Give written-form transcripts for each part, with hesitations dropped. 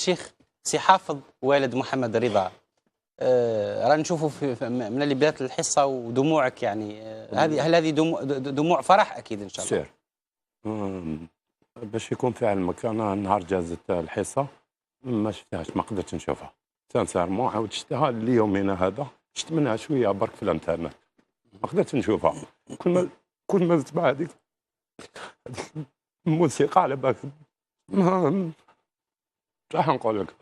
الشيخ سي حافظ والد محمد رضا، رانا نشوفوا من اللي بدات الحصه ودموعك يعني، هل هذه دموع فرح اكيد ان شاء الله؟ سير باش يكون في علمك، انا نهار جازت الحصه ما شفتهاش، ما قدرتش نشوفها سانسيرمون، عاود شفتها ليومنا هذا، شفت منها شويه برك في الانترنت، ما قدرتش نشوفها. كل ما تبع هذيك الموسيقى على بالك راح نقول لك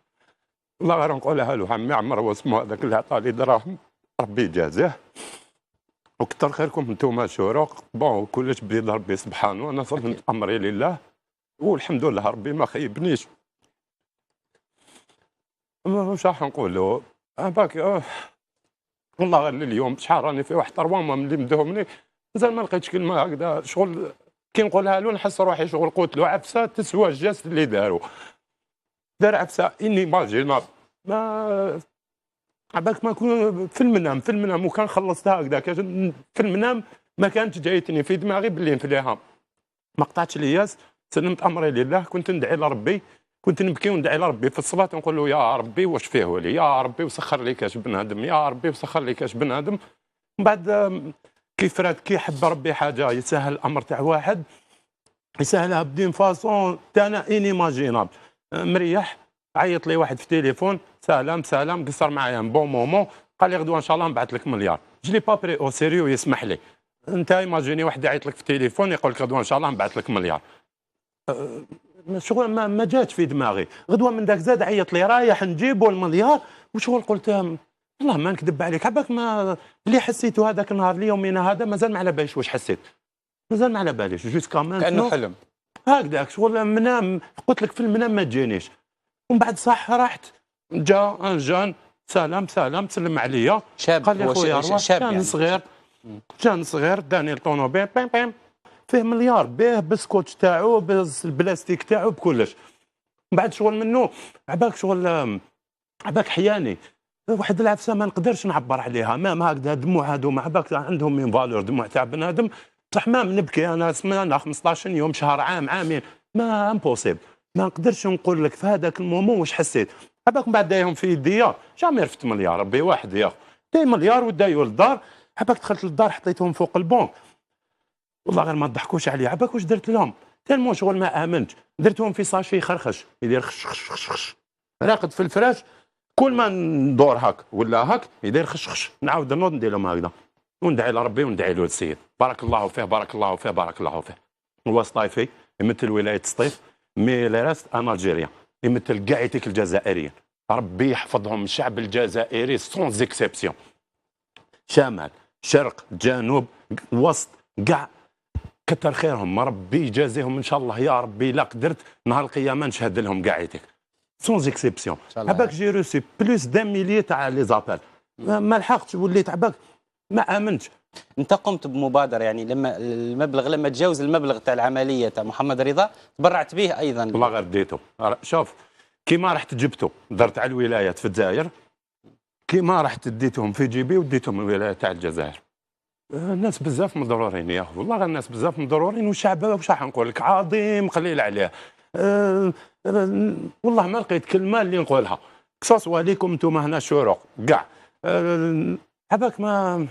والله غير نقولها له عمي عمر واسمه هذاك اللي عطاني دراهم ربي يجازيه، وكثر خيركم انتم شروق. بون كلش بيد ربي سبحانه، انا صرت امري لله والحمد لله ربي ما خيبنيش. واش راح نقول له باك والله غير اليوم شحال راني في واحد 3 موا ملي مدهمني مازال ما لقيتش كلمه هكذا شغل كي نقولها له نحس روحي شغل قلت له عفسه تسوى الجاست اللي دار عفسه اني ماجينابل. ما عباك ما كون في المنام وكان خلصتها هكذاك في المنام ما كانتش جايتني في دماغي باللي نفليها، ما قطعتش الياس، سلمت امري لله، كنت ندعي لربي، كنت نبكي وندعي لربي في الصلاه، نقول له يا ربي واش فيه لي، يا ربي وسخر لي كاش بنادم، يا ربي وسخر لي كاش بنادم. من بعد كيف راه كي حب ربي حاجه يسهل الامر تاع واحد يسهلها بدين فاصون تانا انيماجينابل. مريح عيط لي واحد في التليفون، سلام قصر معايا بون مومون، قال لي غدوه ان شاء الله نبعث لك مليار. جلي با بري او سيريو يسمح لي، انت ايماجيني واحد يعيط لك في التليفون يقول لك غدوه ان شاء الله نبعث لك مليار. شغل ما جاتش في دماغي، غدوه من ذاك زاد عيط لي رايح نجيبوا المليار، وشغل قلت والله ما نكذب عليك، عباك ما اللي حسيته هذاك النهار ليومنا هذا مازال ما على باليش واش حسيت، مازال ما على باليش جوسكا مان كانه حلم هكذاك شغل منام، قلت لك في المنام ما تجينيش. ومن بعد صح رحت جا ان جان سلام سلم عليا، شاب، قال لي خويا شاب كان يعني صغير، كان صغير داني الطونوبيل بيم بيم فيه مليار به بالسكوتش تاعو بالبلاستيك تاعو بكلش. من بعد شغل منه عباك شغل عباك حياني واحد العفسه ما نقدرش نعبر عليها، ما هكذا دموع هذوما عباك عندهم من فالور، دموع تاع بنادم بصح ما نبكي انا سمانه 15 يوم شهر عامين ما امبوسيبل، ما نقدرش نقول لك في هذاك المومون واش حسيت. عباك من بعد دايهم في يديا جامي رفت مليار ربي واحد ياخذ داي مليار ودايو للدار، عباك دخلت للدار حطيتهم فوق البونك، والله غير ما تضحكوش عليا، عباك واش درت لهم تالمون شغل ما امنتش، درتهم في ساشي يخرخش يدير خش خش خش خش، راقد في الفراش كل ما ندور هاك ولا هاك يدير خش خش، نعاود نوض ندير لهم هكذا وندعي لربي وندعي له السيد بارك الله فيه بارك الله فيه بارك الله فيه. هو سطايفي يمثل ولايه سطيف، مي لي راست ان الجيريان يمثل كاع يتيك الجزائريين، ربي يحفظهم الشعب الجزائري سون زيكسيبسيون، شمال شرق جنوب وسط كاع كتر خيرهم، ربي يجازيهم ان شاء الله يا ربي. لا قدرت نهار القيامه نشهد لهم كاع يتيك سون زيكسيبسيون. عباك جي روسي بلوس دان ميليي تاع لي زابيل، ما لحقتش وليت عباك ما امنتش. انت قمت بمبادره يعني لما المبلغ لما تجاوز المبلغ تاع العمليه تاع محمد رضا تبرعت به ايضا. والله غير ديته، شوف كيما رحت جبته درت على الولايات في الجزائر، كيما رحت ديتهم في جيبي وديتهم الولايه تاع الجزائر. الناس بزاف مضرورين يا والله غير الناس بزاف مضرورين، والشعب واش راح نقول لك عظيم قليل عليه. والله ما لقيت كلمه اللي نقولها كسوسوا ليكم انتم هنا شروق كاع عباك ما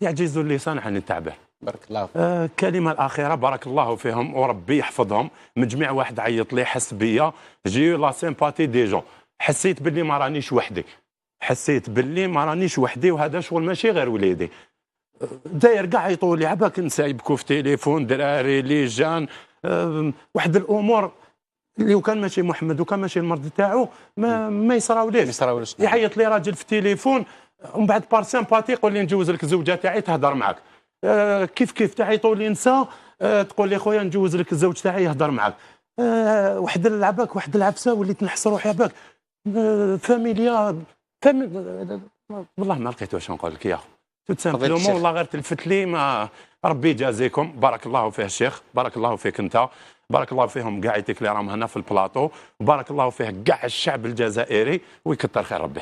يعجز اللسان عن التعبير. بارك الله فيك. الكلمه الاخيره بارك الله فيهم وربي يحفظهم. من جميع واحد عيط لي حس بيا جي لا سيمباتي دي جون، حسيت باللي ما رانيش وحدي، حسيت باللي ما رانيش وحدي، وهذا شغل ماشي غير وليدي داير كاع يعيطوا لي عباك نسايبكوا في تليفون دراري لي جان واحد الامور اللي وكان ماشي محمد وكان ماشي المرض تاعو ما يصراوليش. يعيط لي راجل في التليفون ومن بعد بار سيمباتي يقول لي نجوز لك الزوجه تاعي تهضر معك، كيف تعيطوا لي نساء تقول لي خويا نجوز لك الزوج تاعي يهضر معك. واحد العباك واحد العفسه وليت نحس روحي عباك فاميليا والله ما لقيت واش نقول لك يا اخو تسامحوا والله غير تلفت لي. ما ربي يجازيكم بارك الله فيه الشيخ، بارك الله فيك انت، بارك الله فيهم كاع اللي راهم هنا في البلاطو، وبارك الله فيه كاع الشعب الجزائري ويكثر خير ربي.